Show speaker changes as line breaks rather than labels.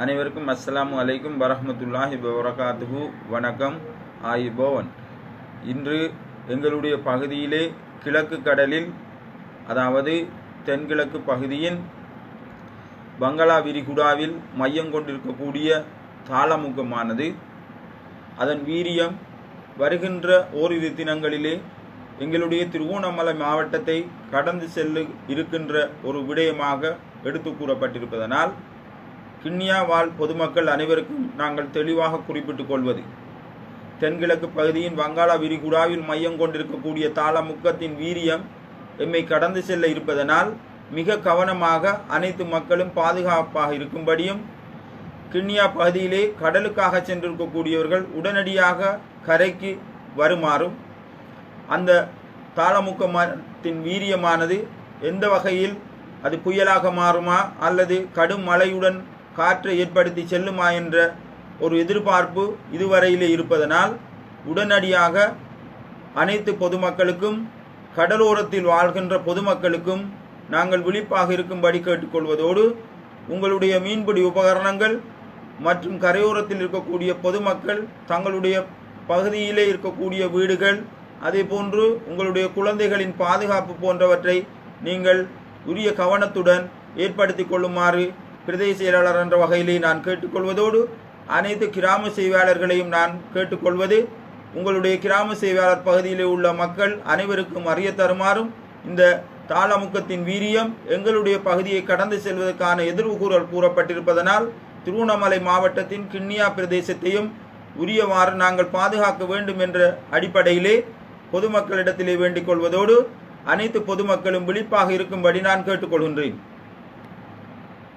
அனைவருக்கும் அஸ்ஸலாமு அலைக்கும் வரஹ்மத்துல்லாஹி வபரகாத்துஹு. வணக்கம் ஆயிபோவன். இன்று எங்களுடைய பகுதியிலே கிழக்கு கடலில், அதாவது தென்கிழக்கு பகுதியின் பங்களா விரிகுடாவில் மையம் கொண்டிருக்கக்கூடிய தாளமுகமானது, அதன் வீரியம் வருகின்ற ஓரிரு தினங்களிலே எங்களுடைய திருகோணமலை மாவட்டத்தை கடந்து செல்ல இருக்கின்ற ஒரு விடயமாக எடுத்து கூறப்பட்டிருப்பதனால் கிண்ணியா வாழ் பொதுமக்கள் அனைவருக்கும் நாங்கள் தெளிவாக குறிப்பிட்டுக் கொள்வது, தென்கிழக்கு பகுதியின் வங்காள விரிகுடாவில் மையம் கொண்டிருக்கக்கூடிய தாளமுக்கத்தின் வீரியம் எம்மை கடந்து செல்ல இருப்பதனால் மிக கவனமாக அனைத்து மக்களும் பாதுகாப்பாக இருக்கும்படியும், கிண்ணியா பகுதியிலே கடலுக்காக சென்றிருக்கக்கூடியவர்கள் உடனடியாக கரைக்கு வருமாறும், அந்த தாளமுக்கத்தின் வீரியமானது எந்த வகையில் அது புயலாக மாறுமா அல்லது கடும் மழையுடன் காற்றை ஏற்படுத்தி செல்லுமா என்ற ஒரு எதிர்பார்ப்பு இதுவரையிலே இருப்பதனால் உடனடியாக அனைத்து பொதுமக்களுக்கும், கடலோரத்தில் வாழ்கின்ற பொதுமக்களுக்கும் நாங்கள் விழிப்பாக இருக்கும்படி கேட்டுக்கொள்வதோடு, உங்களுடைய மீன்பிடி உபகரணங்கள் மற்றும் கரையோரத்தில் இருக்கக்கூடிய பொதுமக்கள் தங்களுடைய பகுதியிலே இருக்கக்கூடிய வீடுகள், அதே போன்று உங்களுடைய குழந்தைகளின் பாதுகாப்பு போன்றவற்றை நீங்கள் உரிய கவனத்துடன் ஏற்படுத்தி கொள்ளுமாறு பிரதேச செயலாளர் என்ற வகையிலே நான் கேட்டுக்கொள்வதோடு, அனைத்து கிராம சேவையாளர்களையும் நான் கேட்டுக்கொள்வது, உங்களுடைய கிராம சேவையாளர் பகுதியிலே உள்ள மக்கள் அனைவருக்கும் அறிய தருமாறும், இந்த தாளமுக்கத்தின் வீரியம் எங்களுடைய பகுதியை கடந்து செல்வதற்கான எதிர்வு கூறப்பட்டிருப்பதனால் திருகோணமலை மாவட்டத்தின் கிண்ணியா பிரதேசத்தையும் உரியவாறு நாங்கள் பாதுகாக்க வேண்டும் என்ற அடிப்படையிலே பொதுமக்களிடத்திலே வேண்டிக் கொள்வதோடு, அனைத்து பொதுமக்களும் விழிப்பாக இருக்கும்படி நான் கேட்டுக்கொள்கின்றேன்.